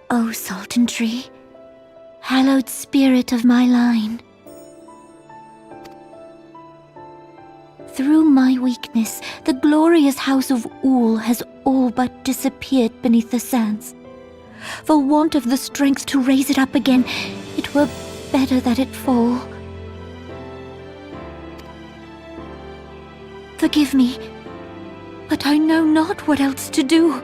O Sultan Tree, hallowed spirit of my line, through my weakness, the glorious house of Ul has all but disappeared beneath the sands. For want of the strength to raise it up again, it were better that it fall. Forgive me, but I know not what else to do.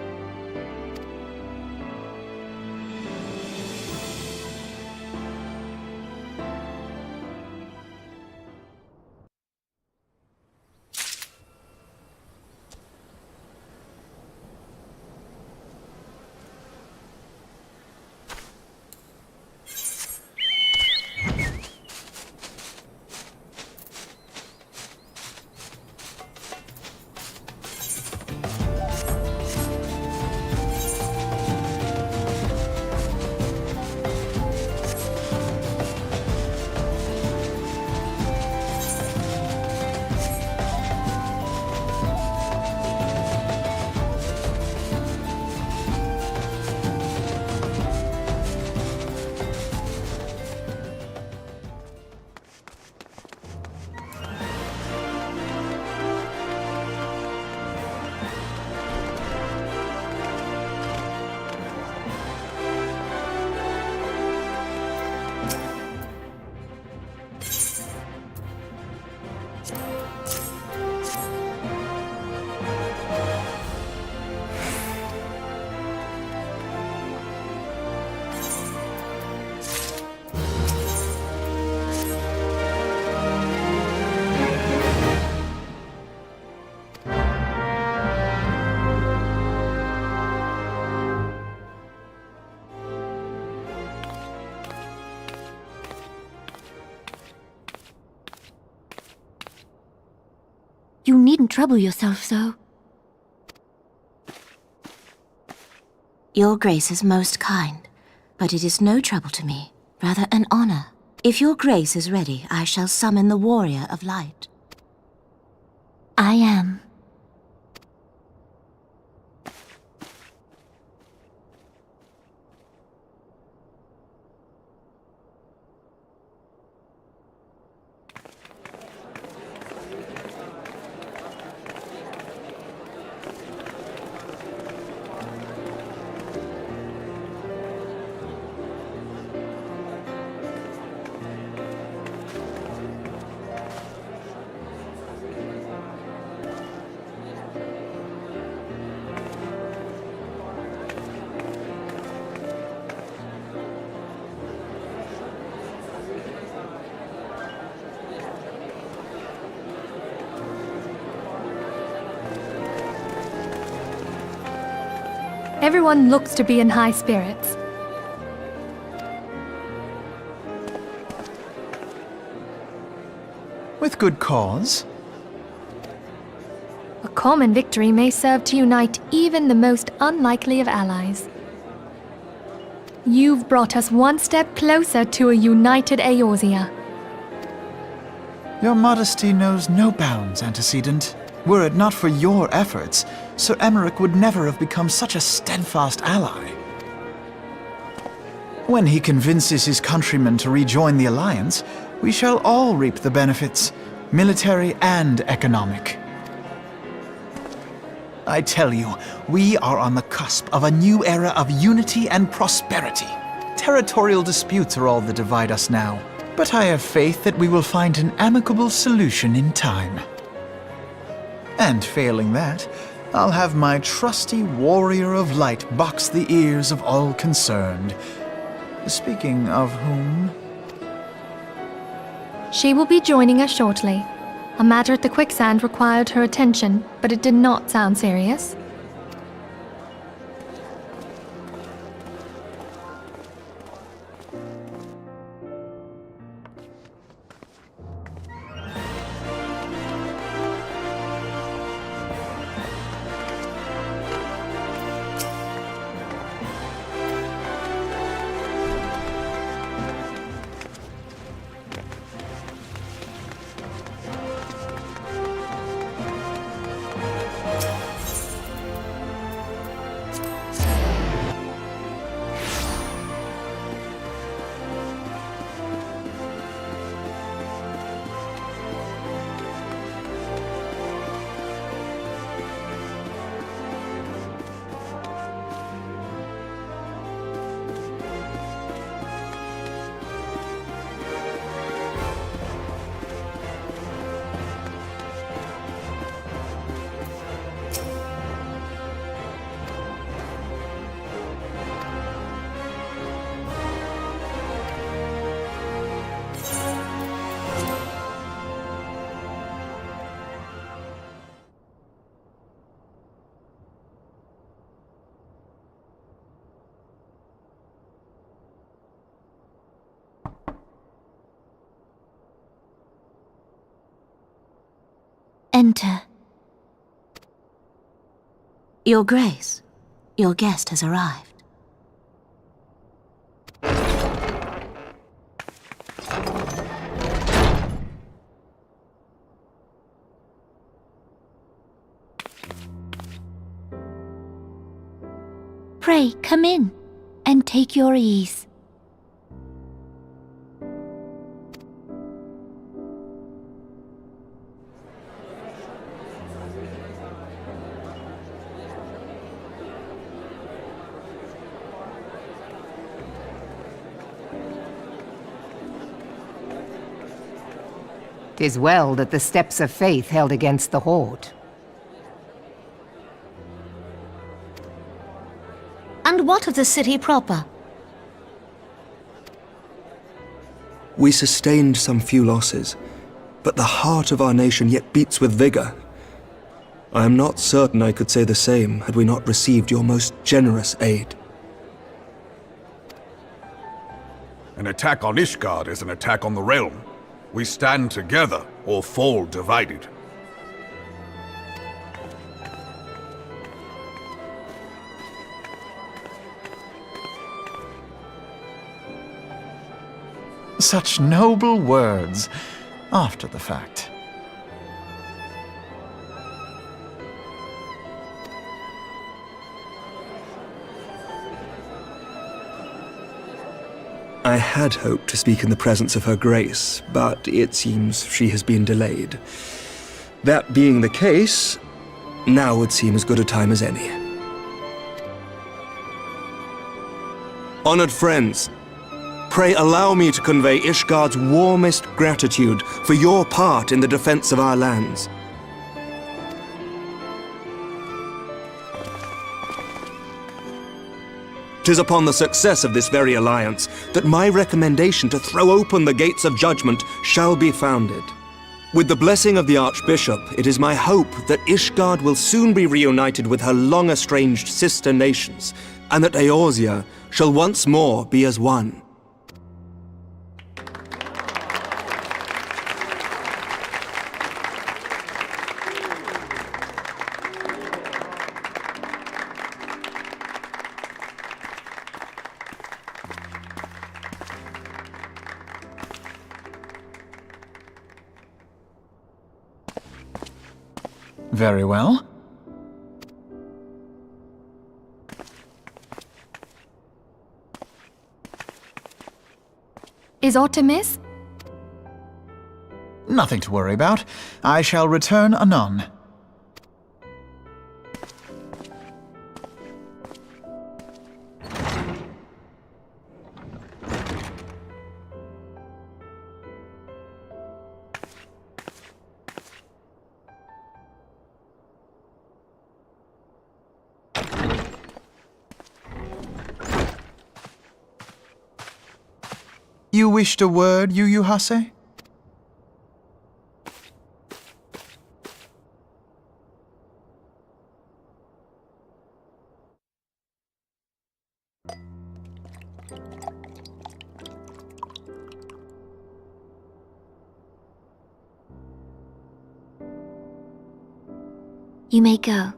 You needn't trouble yourself so. Your Grace is most kind, but it is no trouble to me, rather an honor. If your Grace is ready, I shall summon the Warrior of Light. I am. Everyone looks to be in high spirits. With good cause. A common victory may serve to unite even the most unlikely of allies. You've brought us one step closer to a united Eorzea. Your modesty knows no bounds, antecedent. Were it not for your efforts, Sir Emmerich would never have become such a steadfast ally. When he convinces his countrymen to rejoin the Alliance, we shall all reap the benefits, military and economic. I tell you, we are on the cusp of a new era of unity and prosperity. Territorial disputes are all that divide us now, but I have faith that we will find an amicable solution in time. And failing that, I'll have my trusty warrior of light box the ears of all concerned. Speaking of whom... She will be joining us shortly. A matter at the quicksand required her attention, but it did not sound serious. Enter. Your Grace, your guest has arrived. Pray, come in, and take your ease. "'Tis well that the steps of faith held against the Horde." And what of the city proper? We sustained some few losses, but the heart of our nation yet beats with vigor. I am not certain I could say the same had we not received your most generous aid. An attack on Ishgard is an attack on the realm. We stand together or fall divided. Such noble words, after the fact. I had hoped to speak in the presence of Her Grace, but it seems she has been delayed. That being the case, now would seem as good a time as any. Honored friends, pray allow me to convey Ishgard's warmest gratitude for your part in the defense of our lands. 'Tis upon the success of this very alliance that my recommendation to throw open the gates of judgment shall be founded. With the blessing of the Archbishop, it is my hope that Ishgard will soon be reunited with her long-estranged sister nations, and that Eorzea shall once more be as one. Very well. Is aught amiss? Nothing to worry about. I shall return anon. You wished a word, Yu Hase? You may go.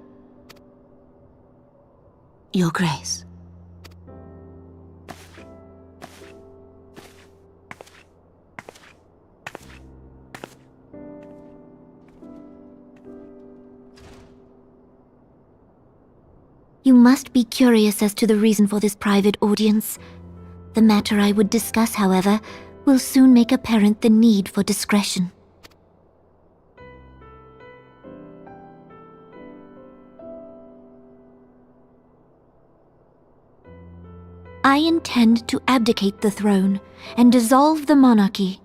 Your Grace. You must be curious as to the reason for this private audience. The matter I would discuss, however, will soon make apparent the need for discretion. I intend to abdicate the throne and dissolve the monarchy.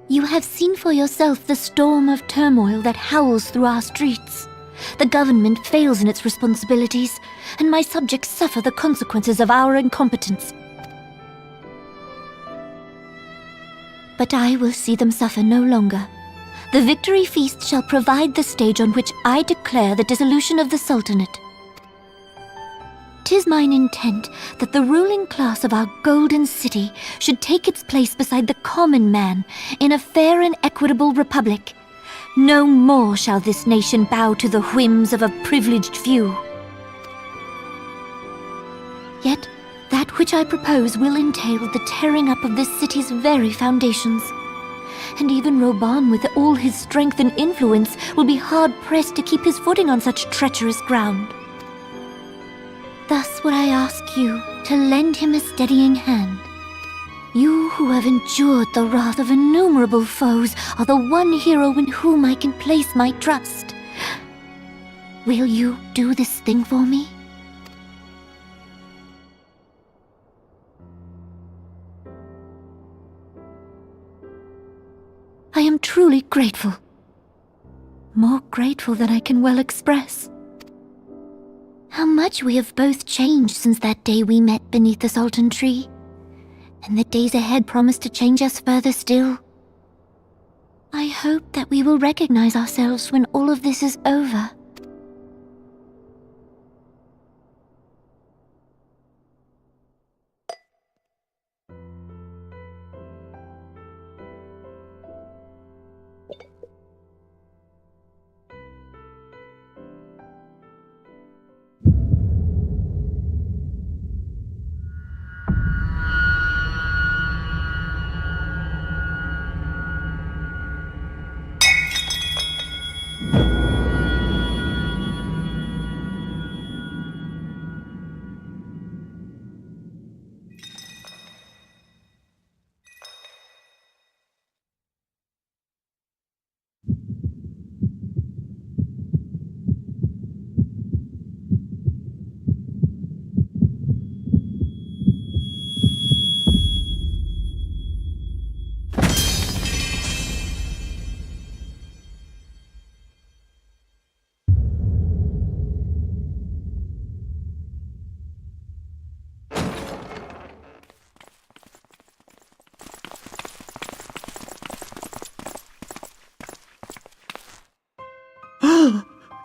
You have seen for yourself the storm of turmoil that howls through our streets. The government fails in its responsibilities, and my subjects suffer the consequences of our incompetence. But I will see them suffer no longer. The victory feast shall provide the stage on which I declare the dissolution of the Sultanate. 'Tis mine intent that the ruling class of our golden city should take its place beside the common man in a fair and equitable republic. No more shall this nation bow to the whims of a privileged few. Yet, that which I propose will entail the tearing up of this city's very foundations. And even Roban, with all his strength and influence, will be hard-pressed to keep his footing on such treacherous ground. Thus would I ask you to lend him a steadying hand. You who have endured the wrath of innumerable foes are the one hero in whom I can place my trust. Will you do this thing for me? I am truly grateful. More grateful than I can well express. How much we have both changed since that day we met beneath the Sultan tree. And the days ahead promise to change us further still. I hope that we will recognize ourselves when all of this is over.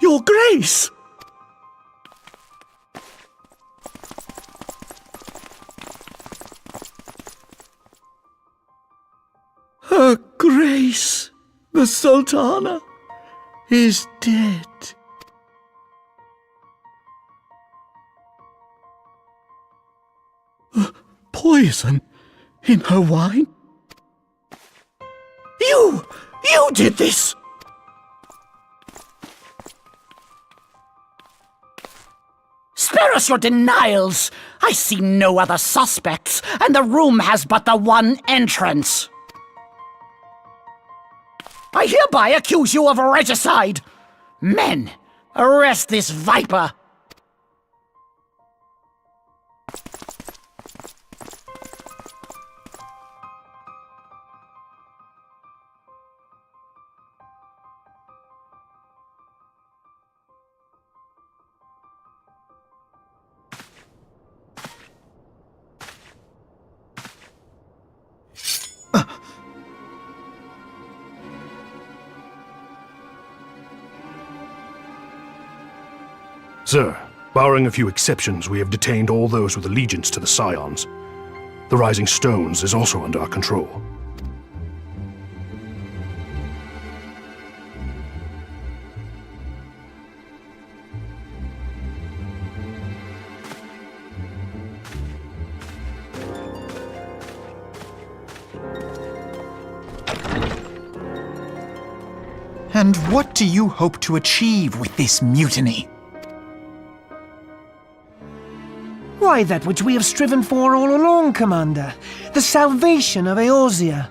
Your Grace! Her Grace, the Sultana, is dead. Poison in her wine? You did this! Spare us your denials! I see no other suspects, and the room has but the one entrance. I hereby accuse you of regicide! Men, arrest this viper! Sir, barring a few exceptions, we have detained all those with allegiance to the Scions. The Rising Stones is also under our control. And what do you hope to achieve with this mutiny? Why, that which we have striven for all along, Commander. The salvation of Eorzea.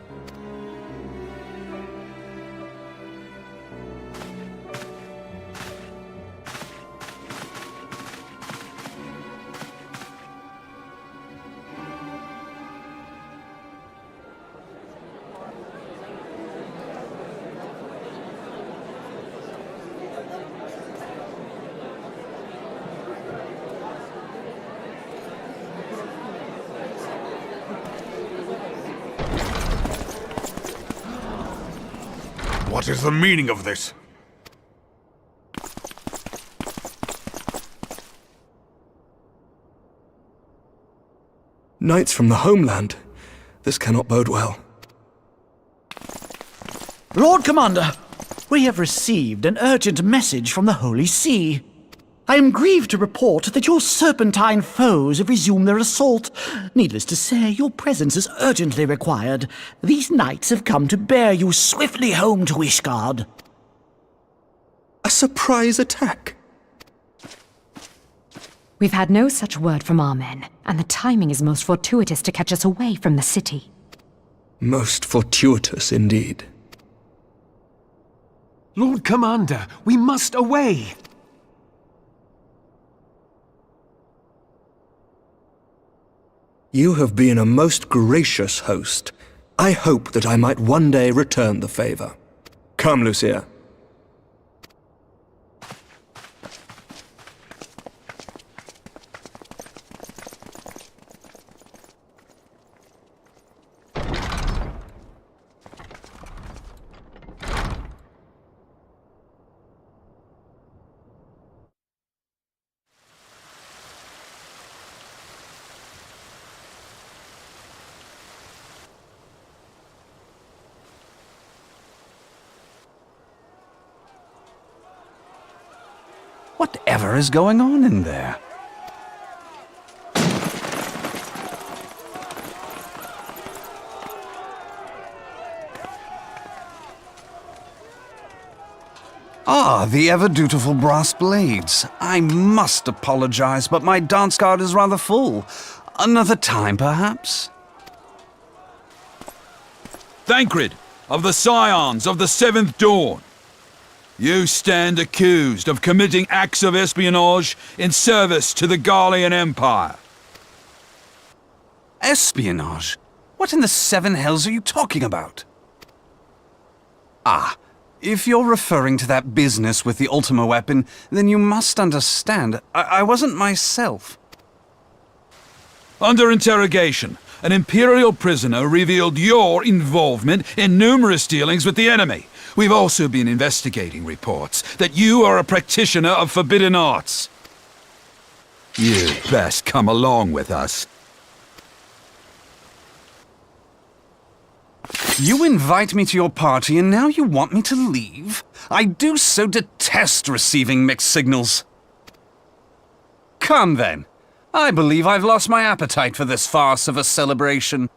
What is the meaning of this? Knights from the homeland. This cannot bode well. Lord Commander, we have received an urgent message from the Holy See. I am grieved to report that your serpentine foes have resumed their assault. Needless to say, your presence is urgently required. These knights have come to bear you swiftly home to Ishgard. A surprise attack? We've had no such word from our men, and the timing is most fortuitous to catch us away from the city. Most fortuitous indeed. Lord Commander, we must away! You have been a most gracious host. I hope that I might one day return the favor. Come, Lucia. Whatever is going on in there? Ah, the ever-dutiful brass blades. I must apologize, but my dance card is rather full. Another time, perhaps? Thancred, of the Scions of the Seventh Dawn. You stand accused of committing acts of espionage in service to the Garlean Empire. Espionage? What in the seven hells are you talking about? Ah, if you're referring to that business with the Ultima weapon, then you must understand, I wasn't myself. Under interrogation, an Imperial prisoner revealed your involvement in numerous dealings with the enemy, We've also been investigating reports that you are a practitioner of forbidden arts. You'd best come along with us. You invite me to your party and now you want me to leave? I do so detest receiving mixed signals. Come then. I believe I've lost my appetite for this farce of a celebration.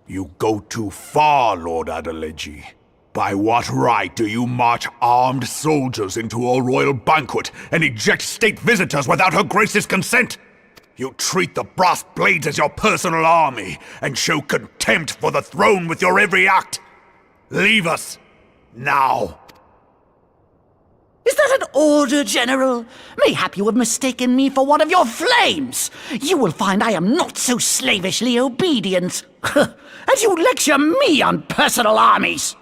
You go too far, Lord Adeleji. By what right do you march armed soldiers into a royal banquet and eject state visitors without Her Grace's consent? You treat the brass blades as your personal army and show contempt for the throne with your every act. Leave us, now. Is that an order, General? Mayhap you have mistaken me for one of your flames. You will find I am not so slavishly obedient. And you lecture me on personal armies.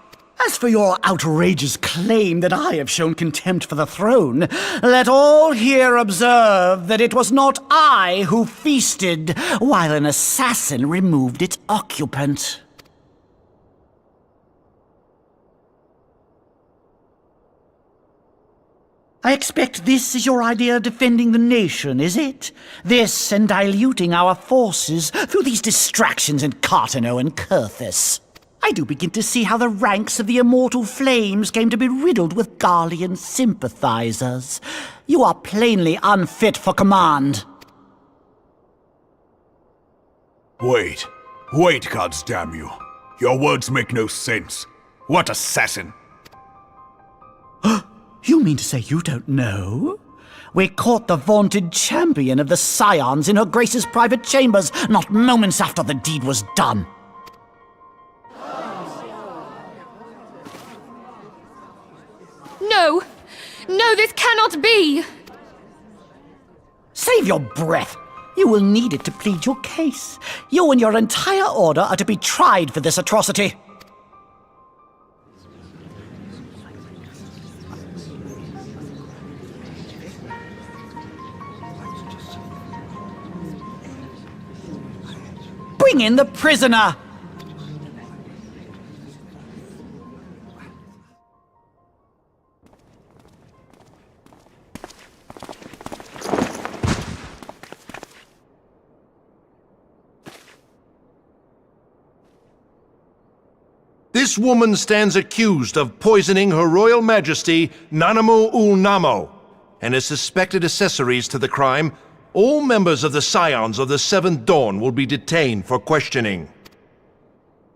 As for your outrageous claim that I have shown contempt for the throne, let all here observe that it was not I who feasted while an assassin removed its occupant. I expect this is your idea of defending the nation, is it? This and diluting our forces through these distractions in Cartano and Kurthis. I do begin to see how the ranks of the Immortal Flames came to be riddled with Garlean sympathizers. You are plainly unfit for command. Wait, goddamn you. Your words make no sense. What assassin? You mean to say you don't know? We caught the vaunted champion of the Scions in Her Grace's private chambers not moments after the deed was done. No! No, this cannot be! Save your breath. You will need it to plead your case. You and your entire order are to be tried for this atrocity. Bring in the prisoner! This woman stands accused of poisoning Her Royal Majesty Nanamu ul Namo, and as suspected accessories to the crime, all members of the Scions of the Seventh Dawn will be detained for questioning.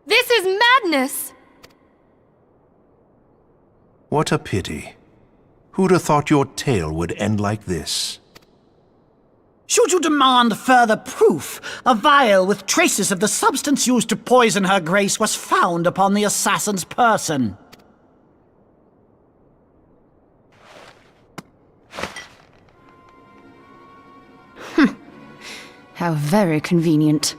This is madness! What a pity. Who'd have thought your tale would end like this? Should you demand further proof, a vial with traces of the substance used to poison Her Grace was found upon the assassin's person. How very convenient.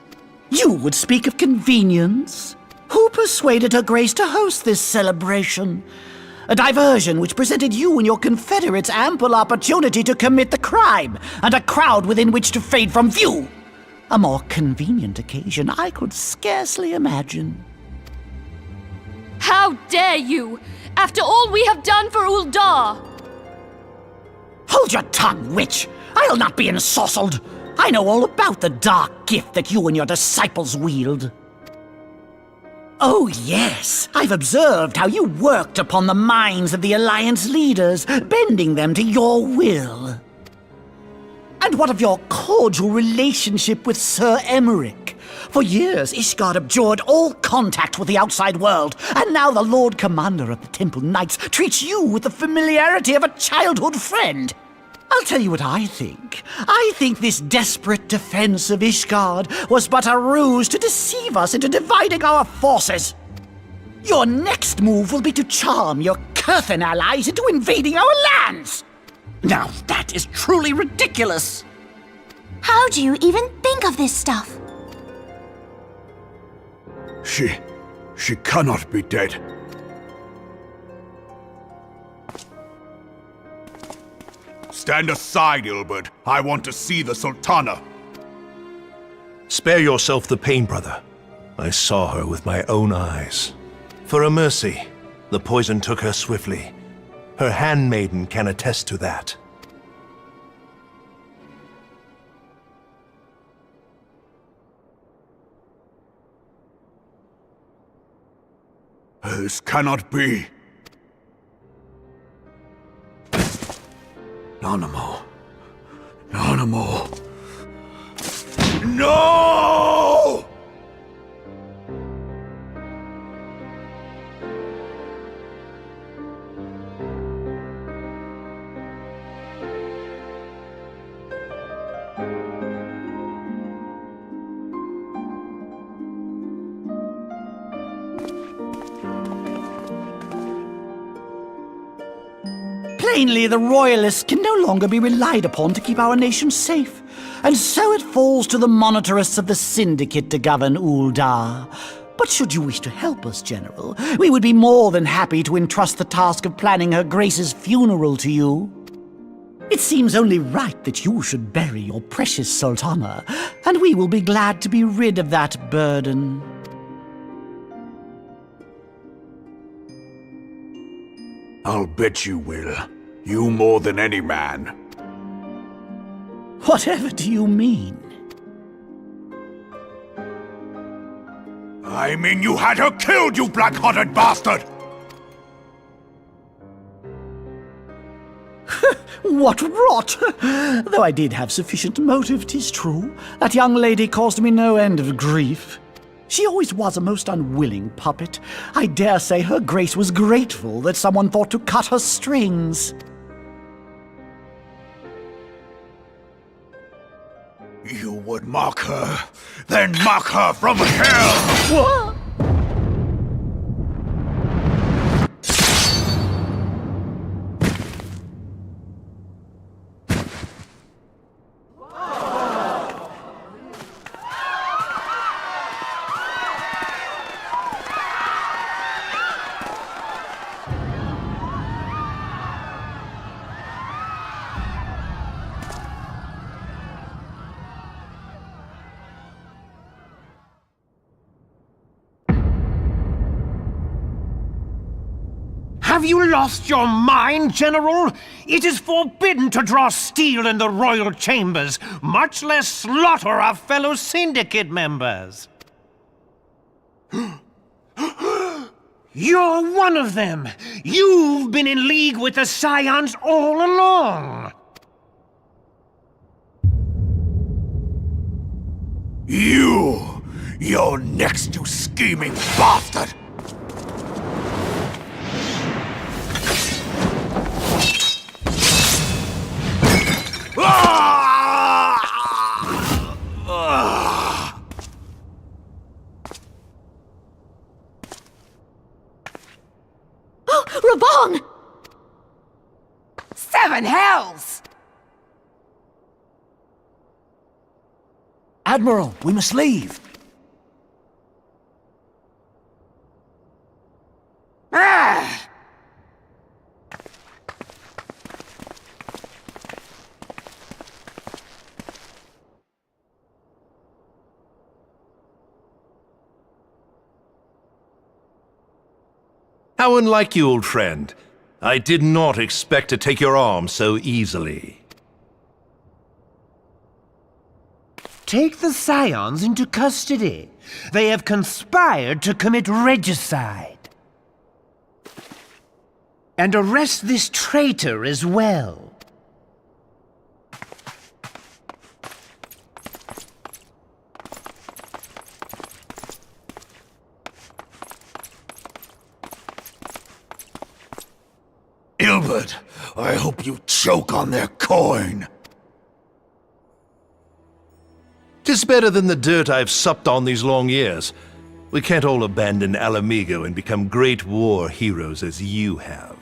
You would speak of convenience? Who persuaded Her Grace to host this celebration? A diversion which presented you and your confederates ample opportunity to commit the crime, and a crowd within which to fade from view. A more convenient occasion I could scarcely imagine. How dare you! After all we have done for Uldar! Hold your tongue, witch! I'll not be ensorcelled! I know all about the dark gift that you and your disciples wield. Oh yes, I've observed how you worked upon the minds of the Alliance leaders, bending them to your will. And what of your cordial relationship with Sir Emmerich? For years, Ishgard abjured all contact with the outside world, and now the Lord Commander of the Temple Knights treats you with the familiarity of a childhood friend. I'll tell you what I think. I think this desperate defense of Ishgard was but a ruse to deceive us into dividing our forces. Your next move will be to charm your Kurthan allies into invading our lands. Now that is truly ridiculous! How do you even think of this stuff? She cannot be dead. Stand aside, Ilbert. I want to see the Sultana. Spare yourself the pain, brother. I saw her with my own eyes. For a mercy, the poison took her swiftly. Her handmaiden can attest to that. This cannot be. Nanamo. Nanamo. No! Plainly, the Royalists can no longer be relied upon to keep our nation safe. And so it falls to the monitorists of the Syndicate to govern Uldar. But should you wish to help us, General, we would be more than happy to entrust the task of planning Her Grace's funeral to you. It seems only right that you should bury your precious Sultana, and we will be glad to be rid of that burden. I'll bet you will. You more than any man. Whatever do you mean? I mean you had her killed, you black-hearted bastard! What rot! Though I did have sufficient motive, 'tis true. That young lady caused me no end of grief. She always was a most unwilling puppet. I dare say Her Grace was grateful that someone thought to cut her strings. You would mock her, then mock her from hell! What? Have you lost your mind, General? It is forbidden to draw steel in the royal chambers, much less slaughter our fellow Syndicate members. You're one of them! You've been in league with the Scions all along! You're next, you scheming bastard! Oh, Rabong! 7 hells! Admiral, we must leave. Ah! How unlike you, old friend. I did not expect to take your arm so easily. Take the Scions into custody. They have conspired to commit regicide. And arrest this traitor as well. Ilbert, I hope you choke on their coin. 'Tis better than the dirt I've supped on these long years. We can't all abandon Alamigo and become great war heroes as you have.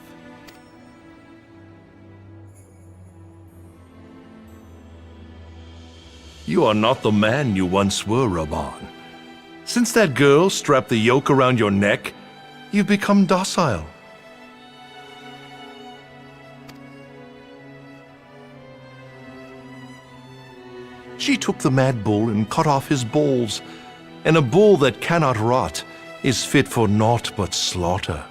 You are not the man you once were, Raban. Since that girl strapped the yoke around your neck, you've become docile. She took the mad bull and cut off his balls, and a bull that cannot rot is fit for naught but slaughter.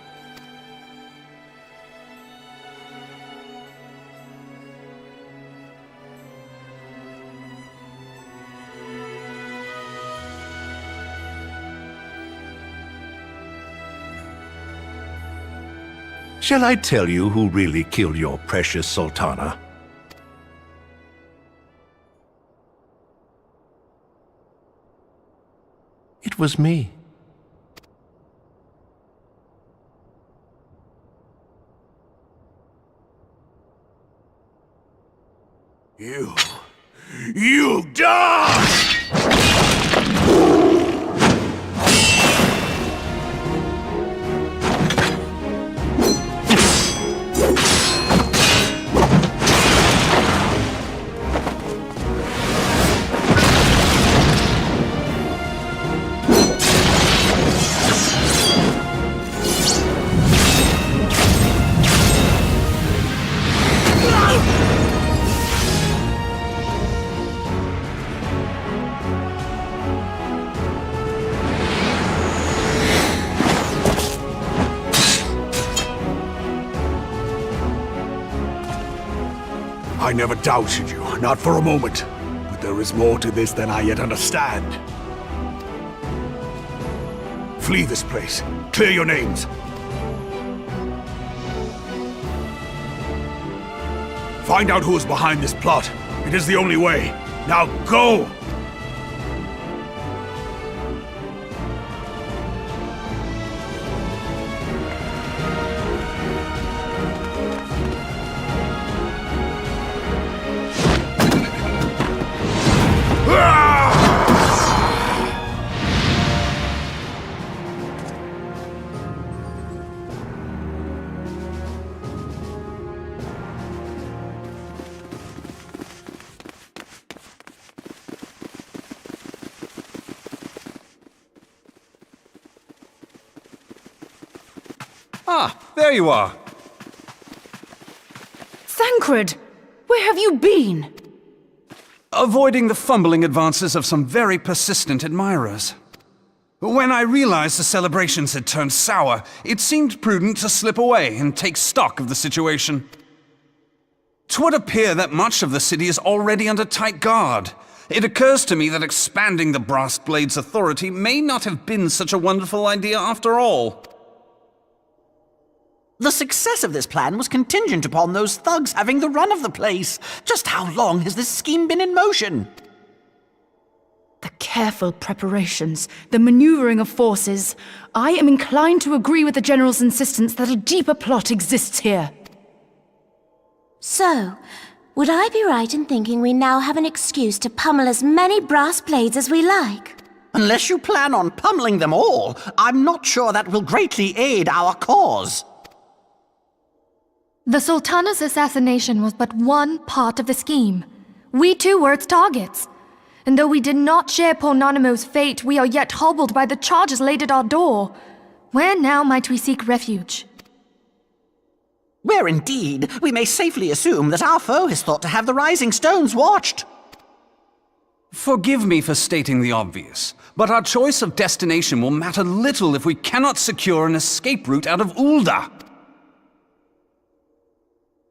Shall I tell you who really killed your precious Sultana? It was me. You die! I never doubted you, not for a moment. But there is more to this than I yet understand. Flee this place. Clear your names. Find out who is behind this plot. It is the only way. Now go! Ah, there you are. Thancred! Where have you been? Avoiding the fumbling advances of some very persistent admirers. When I realized the celebrations had turned sour, it seemed prudent to slip away and take stock of the situation. 'Twould appear that much of the city is already under tight guard. It occurs to me that expanding the Brass Blade's authority may not have been such a wonderful idea after all. The success of this plan was contingent upon those thugs having the run of the place. Just how long has this scheme been in motion? The careful preparations, the maneuvering of forces. I am inclined to agree with the General's insistence that a deeper plot exists here. So, would I be right in thinking we now have an excuse to pummel as many brass blades as we like? Unless you plan on pummeling them all, I'm not sure that will greatly aid our cause. The Sultana's assassination was but one part of the scheme. We too were its targets. And though we did not share poor Nanamo's fate, we are yet hobbled by the charges laid at our door. Where now might we seek refuge? Where indeed, we may safely assume that our foe has thought to have the Rising Stones watched. Forgive me for stating the obvious, but our choice of destination will matter little if we cannot secure an escape route out of Ulda.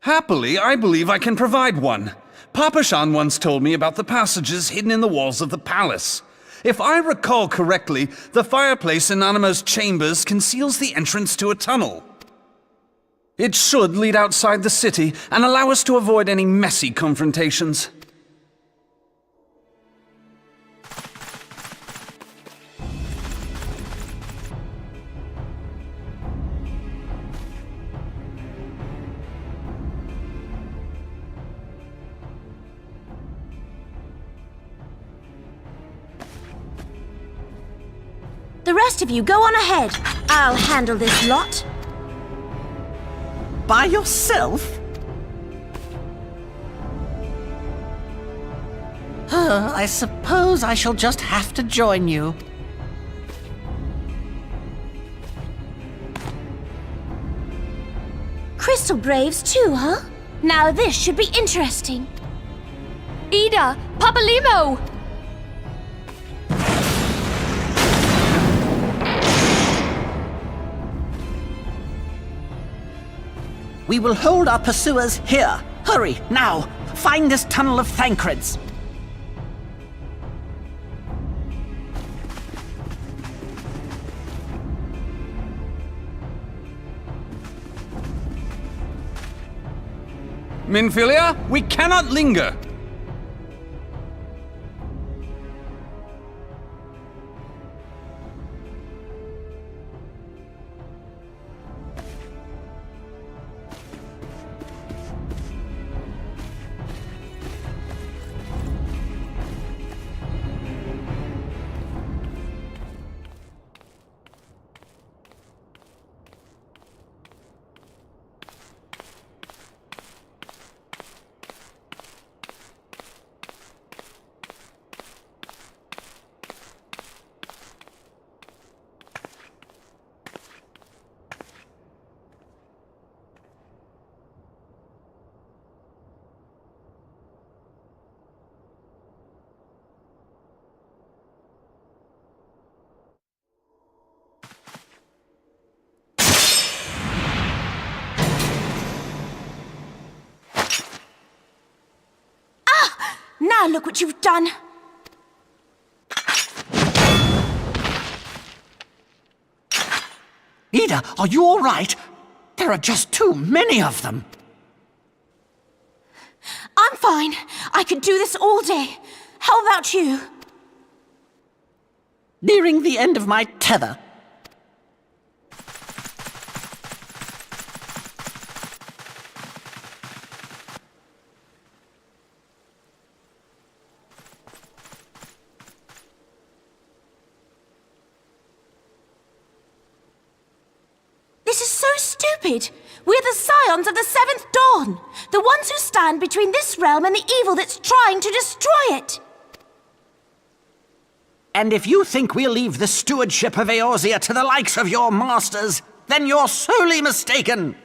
Happily, I believe I can provide one. Papashan once told me about the passages hidden in the walls of the palace. If I recall correctly, the fireplace in Nanamo's chambers conceals the entrance to a tunnel. It should lead outside the city and allow us to avoid any messy confrontations. The rest of you go on ahead. I'll handle this lot. By yourself? I suppose I shall just have to join you. Crystal Braves too, huh? Now this should be interesting. Ida! Papa Limo! We will hold our pursuers here. Hurry, now! Find this tunnel of Thancred's. Minfilia, we cannot linger! Now look what you've done! Ida, are you all right? There are just too many of them. I'm fine. I could do this all day. How about you? Nearing the end of my tether. This is so stupid! We're the Scions of the Seventh Dawn! The ones who stand between this realm and the evil that's trying to destroy it! And if you think we'll leave the stewardship of Eorzea to the likes of your masters, then you're sorely mistaken!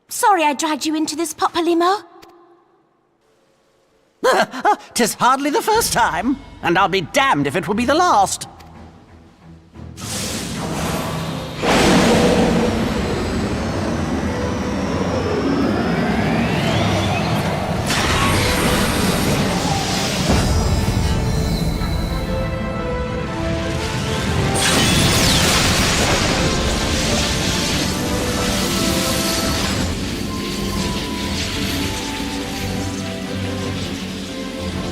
Sorry I dragged you into this, Papa Limo. 'Tis hardly the first time, and I'll be damned if it will be the last.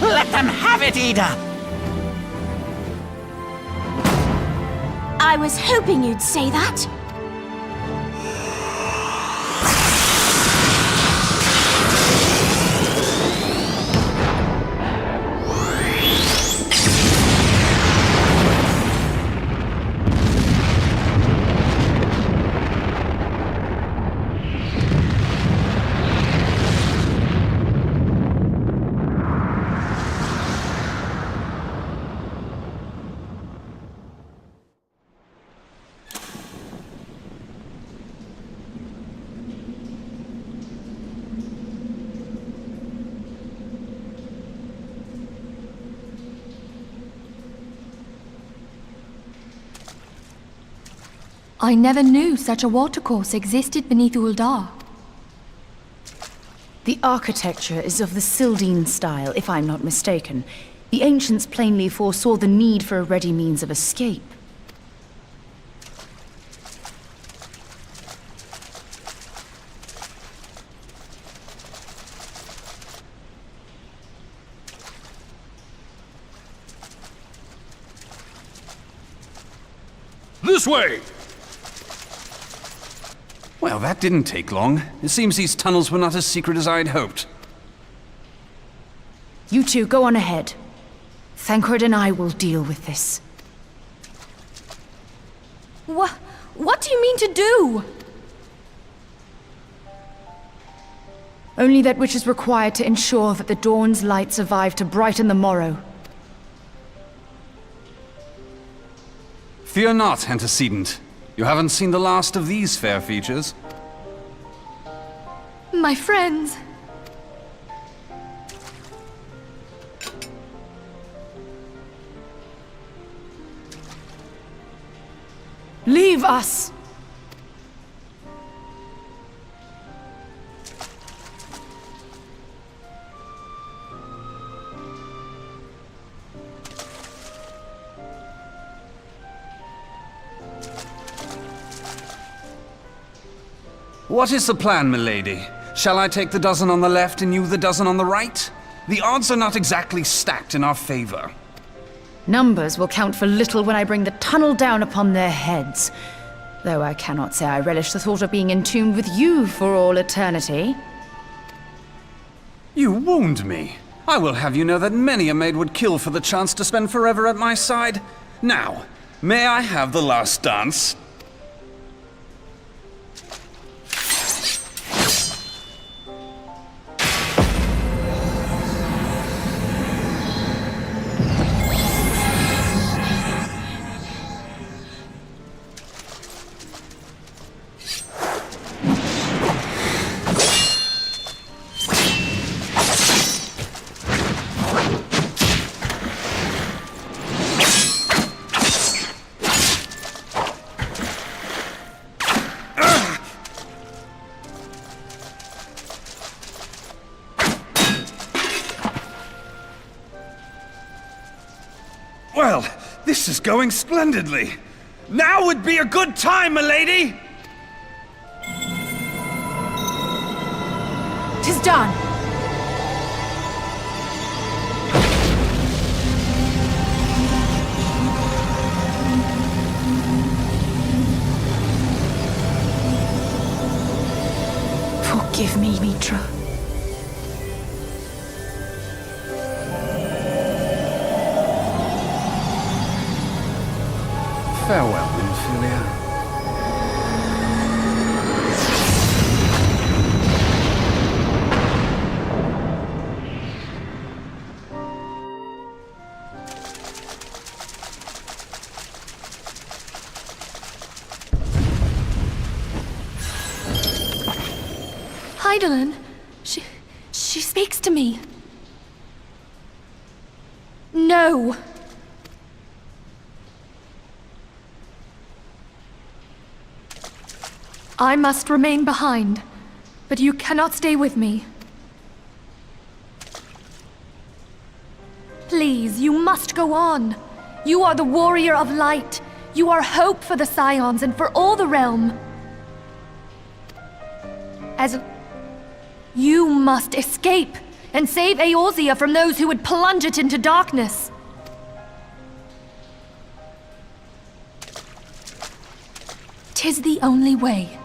Let them have it, Ida! I was hoping you'd say that. I never knew such a watercourse existed beneath Uldar. The architecture is of the Sildine style, if I'm not mistaken. The ancients plainly foresaw the need for a ready means of escape. This way! Well, that didn't take long. It seems these tunnels were not as secret as I'd hoped. You two go on ahead. Thancred and I will deal with this. What do you mean to do? Only that which is required to ensure that the dawn's light survive to brighten the morrow. Fear not, antecedent. You haven't seen the last of these fair features. My friends. Leave us! What is the plan, milady? Shall I take the dozen on the left and you the dozen on the right? The odds are not exactly stacked in our favor. Numbers will count for little when I bring the tunnel down upon their heads. Though I cannot say I relish the thought of being entombed with you for all eternity. You wound me. I will have you know that many a maid would kill for the chance to spend forever at my side. Now, may I have the last dance? Well, this is going splendidly. Now would be a good time, milady! 'Tis done! Forgive me, Mitra. Farewell, Nymphilia. Heidelin, she speaks to me. No. I must remain behind, but you cannot stay with me. Please, you must go on. You are the warrior of light. You are hope for the Scions and for all the realm. You must escape and save Eorzea from those who would plunge it into darkness. Tis the only way.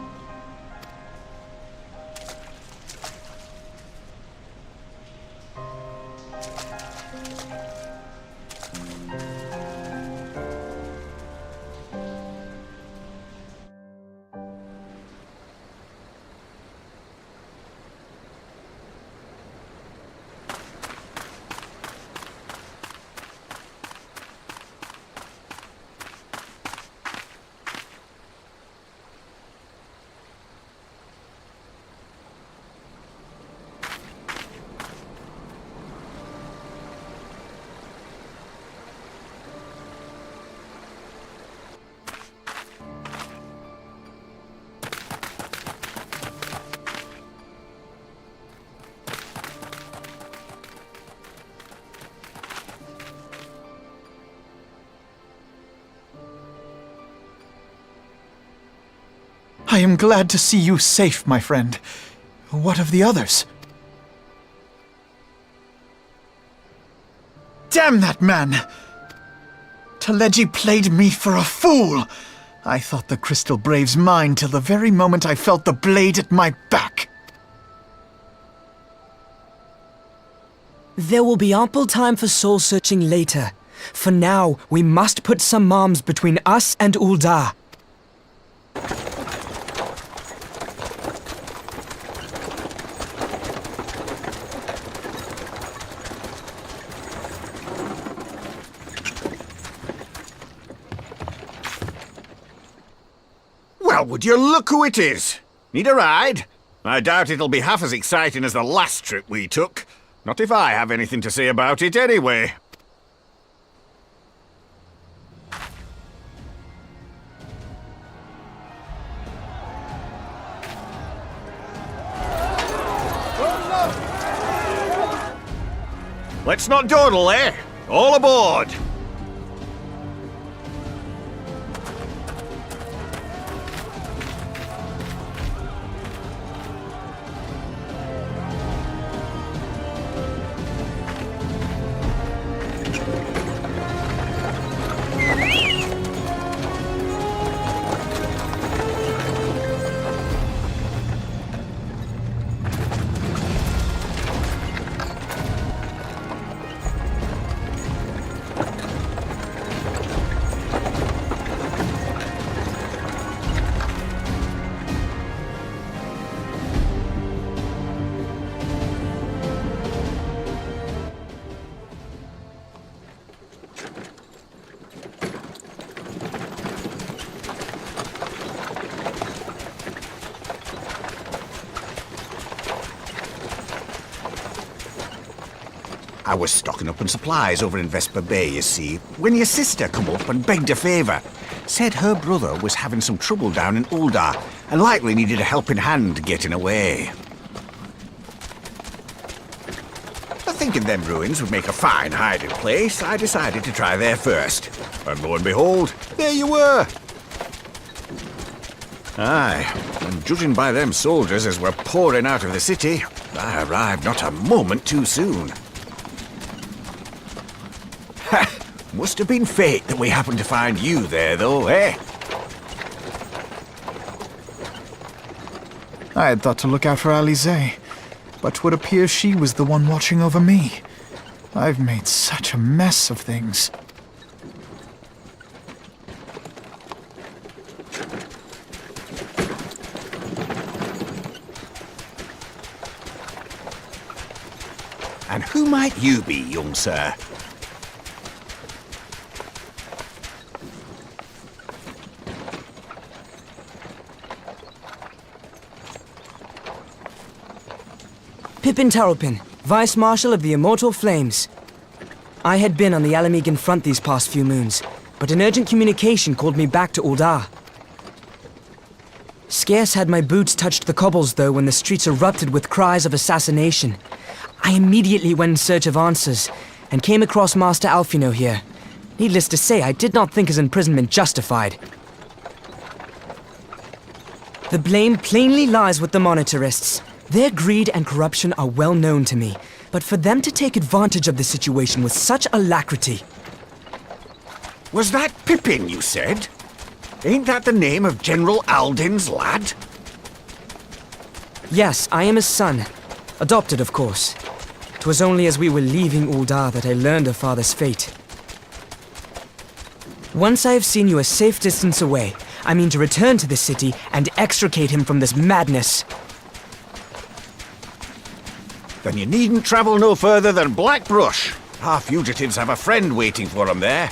I am glad to see you safe, my friend. What of the others? Damn that man! Teleji played me for a fool! I thought the Crystal Brave's mine till the very moment I felt the blade at my back. There will be ample time for soul-searching later. For now, we must put some arms between us and Ul'dah. Well, would you look who it is? Need a ride? I doubt it'll be half as exciting as the last trip we took. Not if I have anything to say about it anyway. Let's not dawdle, eh? All aboard! I was stocking up on supplies over in Vesper Bay, you see, when your sister come up and begged a favour. Said her brother was having some trouble down in Uldar, and likely needed a helping hand getting away. Thinking them ruins would make a fine hiding place, I decided to try there first. And lo and behold, there you were! Aye, and judging by them soldiers as were pouring out of the city, I arrived not a moment too soon. Must have been fate that we happened to find you there, though, eh? I had thought to look out for Alize, but would appear she was the one watching over me. I've made such a mess of things. And who might you be, young sir? Pippin Taropin, Vice Marshal of the Immortal Flames. I had been on the Alamegan front these past few moons, but an urgent communication called me back to Uldar. Scarce had my boots touched the cobbles, though, when the streets erupted with cries of assassination. I immediately went in search of answers, and came across Master Alfino here. Needless to say, I did not think his imprisonment justified. The blame plainly lies with the Monitarists. Their greed and corruption are well known to me, but for them to take advantage of the situation with such alacrity... Was that Pippin, you said? Ain't that the name of General Alden's lad? Yes, I am his son. Adopted, of course. 'Twas only as we were leaving Uldar that I learned of father's fate. Once I have seen you a safe distance away, I mean to return to the city and extricate him from this madness. Then you needn't travel no further than Blackbrush. Our fugitives have a friend waiting for them there.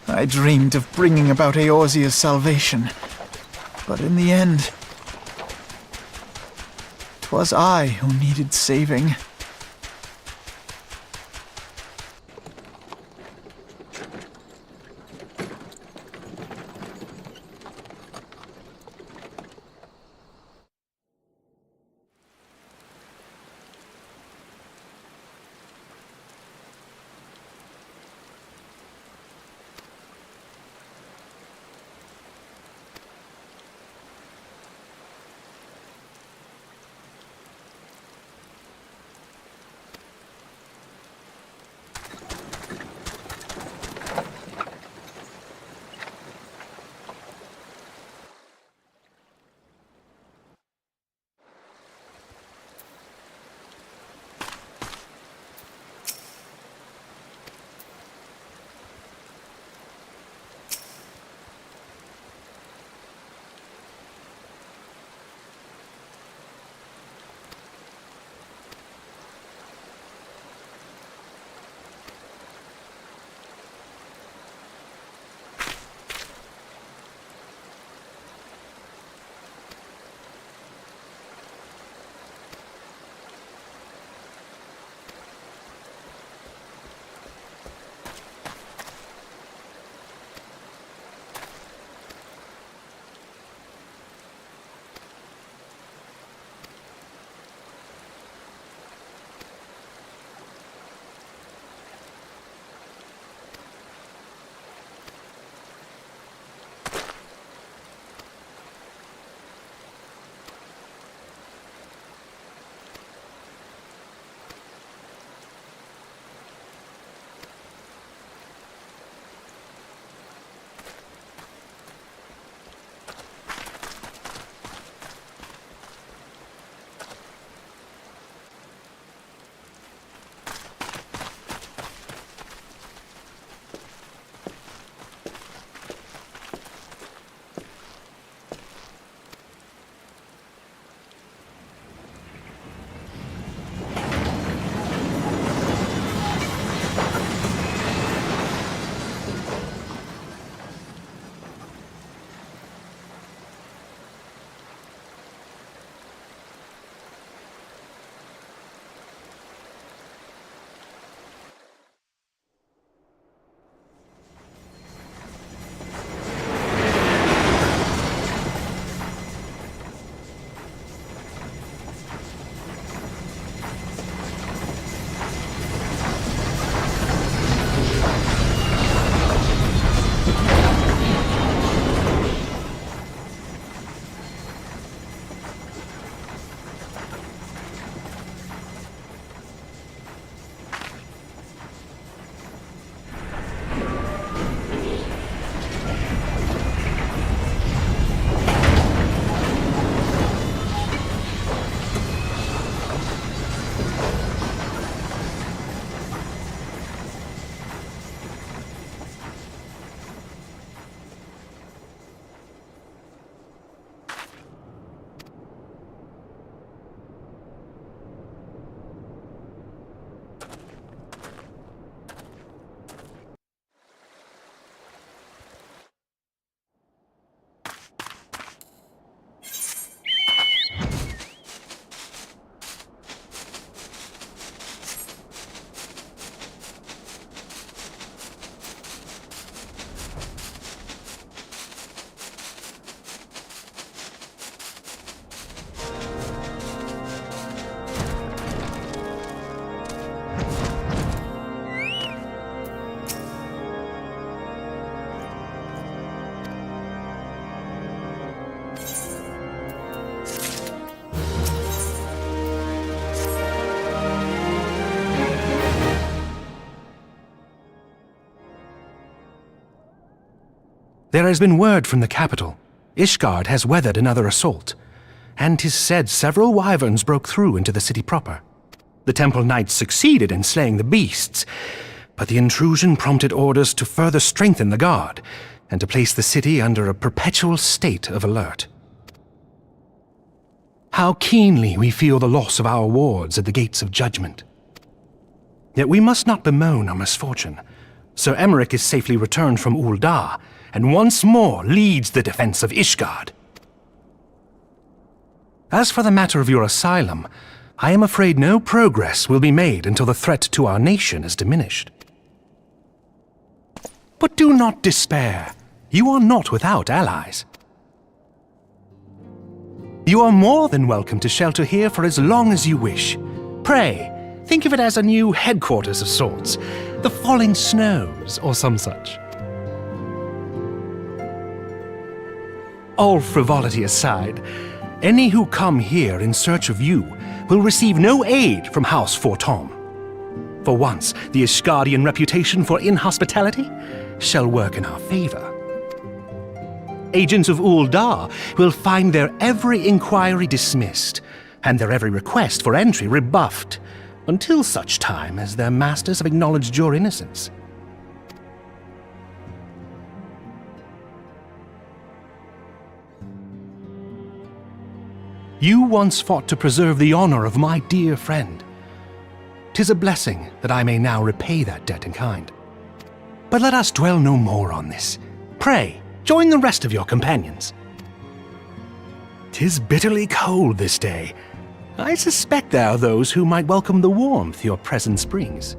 I dreamed of bringing about Eorzea's salvation, but in the end, 'twas I who needed saving. There has been word from the capital. Ishgard has weathered another assault, and 'tis said several wyverns broke through into the city proper. The temple knights succeeded in slaying the beasts, but the intrusion prompted orders to further strengthen the guard, and to place the city under a perpetual state of alert. How keenly we feel the loss of our wards at the gates of judgment. Yet we must not bemoan our misfortune. Sir Emmerich is safely returned from Ul'dah, and once more leads the defense of Ishgard. As for the matter of your asylum, I am afraid no progress will be made until the threat to our nation is diminished. But do not despair. You are not without allies. You are more than welcome to shelter here for as long as you wish. Pray, think of it as a new headquarters of sorts. The Falling Snows, or some such. All frivolity aside, any who come here in search of you will receive no aid from House Fortom. For once, the Ishgardian reputation for inhospitality shall work in our favor. Agents of Ul'dah will find their every inquiry dismissed, and their every request for entry rebuffed, until such time as their masters have acknowledged your innocence. You once fought to preserve the honor of my dear friend. 'Tis a blessing that I may now repay that debt in kind. But let us dwell no more on this. Pray, join the rest of your companions. 'Tis bitterly cold this day. I suspect there are those who might welcome the warmth your presence brings.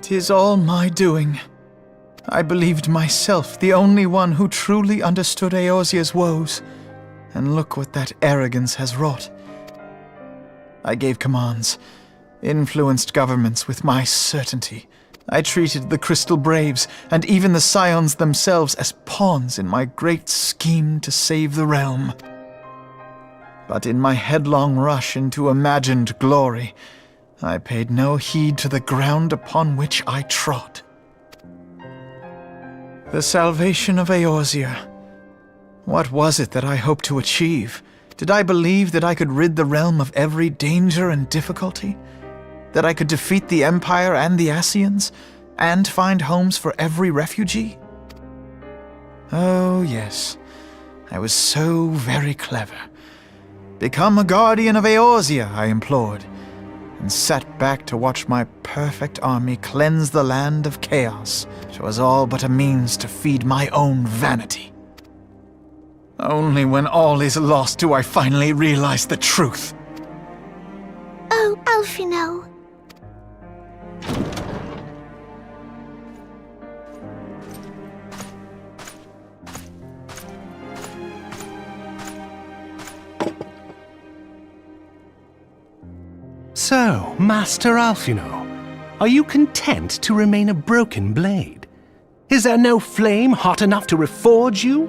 "'Tis all my doing. I believed myself the only one who truly understood Eorzea's woes, and look what that arrogance has wrought. I gave commands, influenced governments with my certainty. I treated the Crystal Braves and even the Scions themselves as pawns in my great scheme to save the realm. But in my headlong rush into imagined glory, I paid no heed to the ground upon which I trod. The salvation of Eorzea. What was it that I hoped to achieve? Did I believe that I could rid the realm of every danger and difficulty? That I could defeat the Empire and the Ascians, and find homes for every refugee? Oh, yes. I was so very clever. Become a guardian of Eorzea, I implored, and sat back to watch my perfect army cleanse the land of chaos, which was all but a means to feed my own vanity. Only when all is lost do I finally realize the truth. Oh, Alphino. So, Master Alphino, are you content to remain a broken blade? Is there no flame hot enough to reforge you?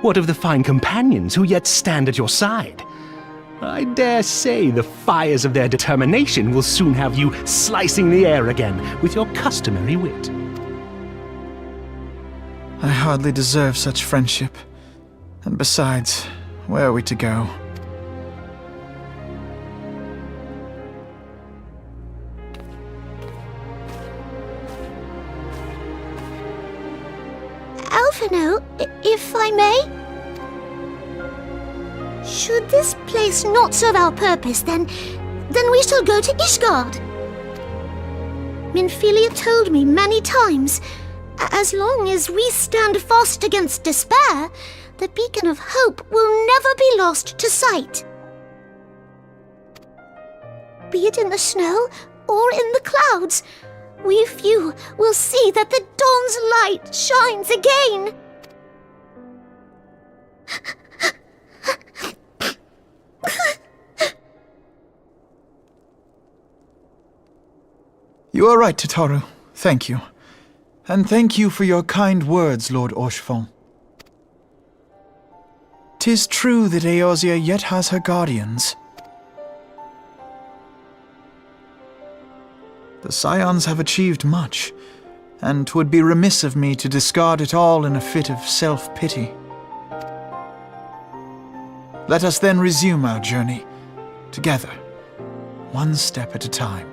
What of the fine companions who yet stand at your side? I dare say the fires of their determination will soon have you slicing the air again with your customary wit. I hardly deserve such friendship. And besides, where are we to go? Alphino, if I may? Should this place not serve our purpose, then we shall go to Ishgard. Minfilia told me many times, as long as we stand fast against despair, the beacon of hope will never be lost to sight. Be it in the snow or in the clouds, we few will see that the dawn's light shines again. You are right, Tataru. Thank you. And thank you for your kind words, Lord Orchefon. 'Tis true that Eorzea yet has her guardians. The Scions have achieved much, and 'twould be remiss of me to discard it all in a fit of self-pity. Let us then resume our journey, together, one step at a time.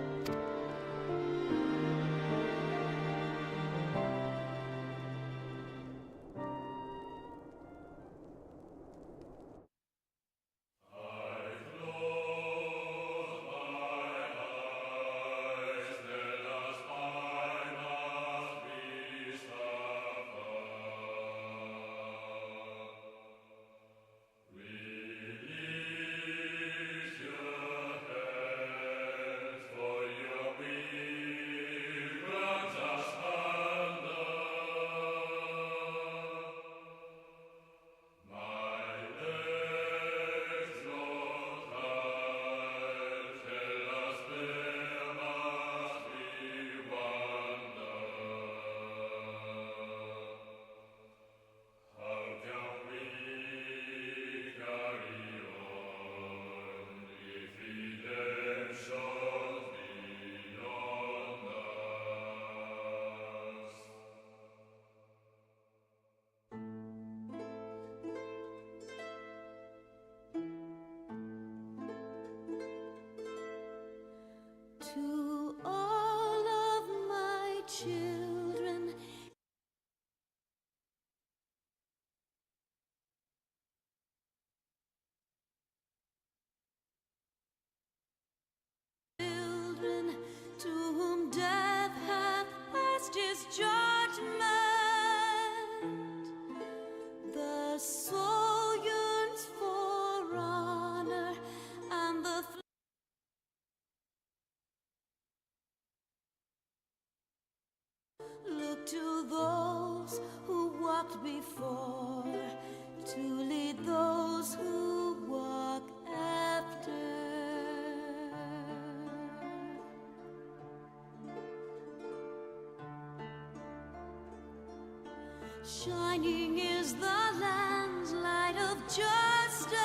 To all of my children, to whom death hath passed his judgment, the soul yearns for honor, and the look to those who walked before, to lead those who walk after. Shining is the land's light of justice.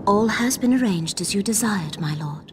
All has been arranged as you desired, my lord.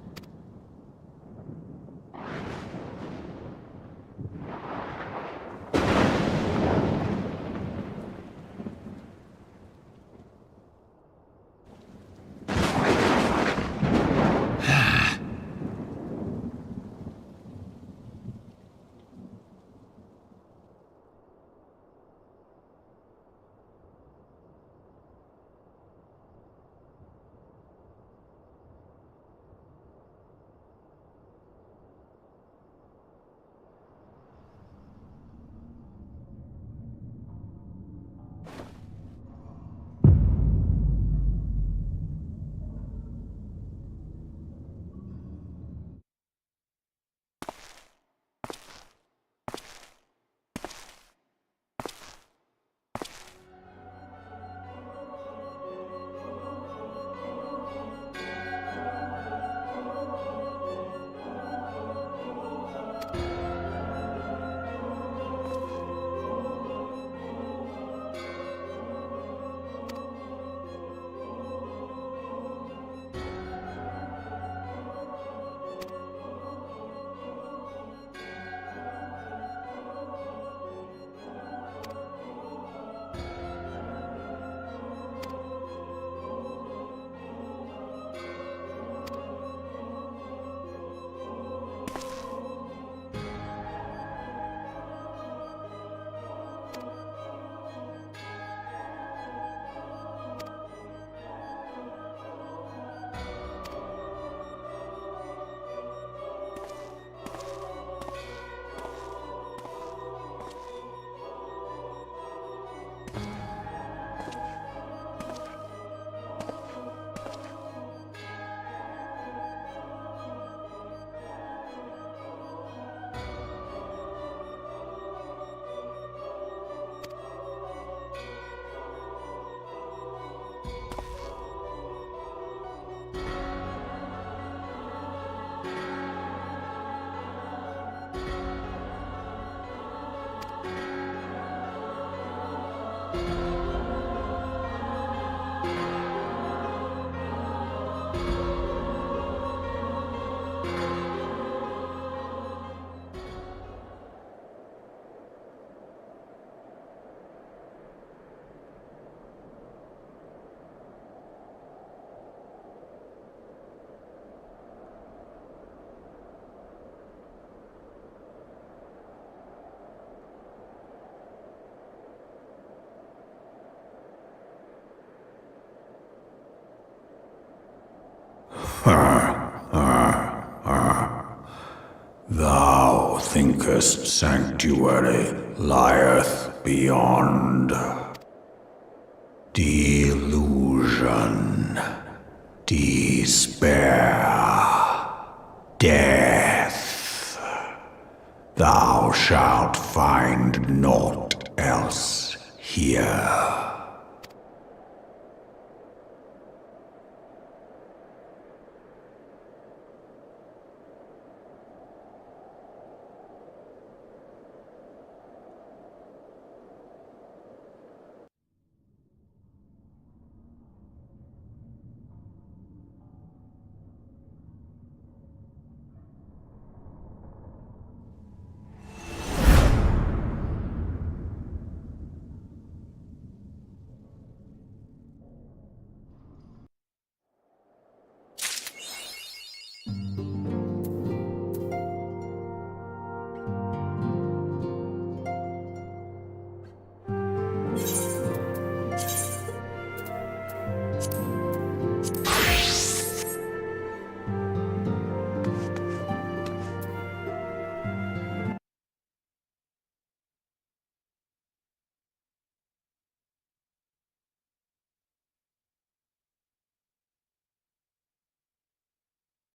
Thou thinkest sanctuary lieth beyond. Delusion, despair, death. Thou shalt find naught else here.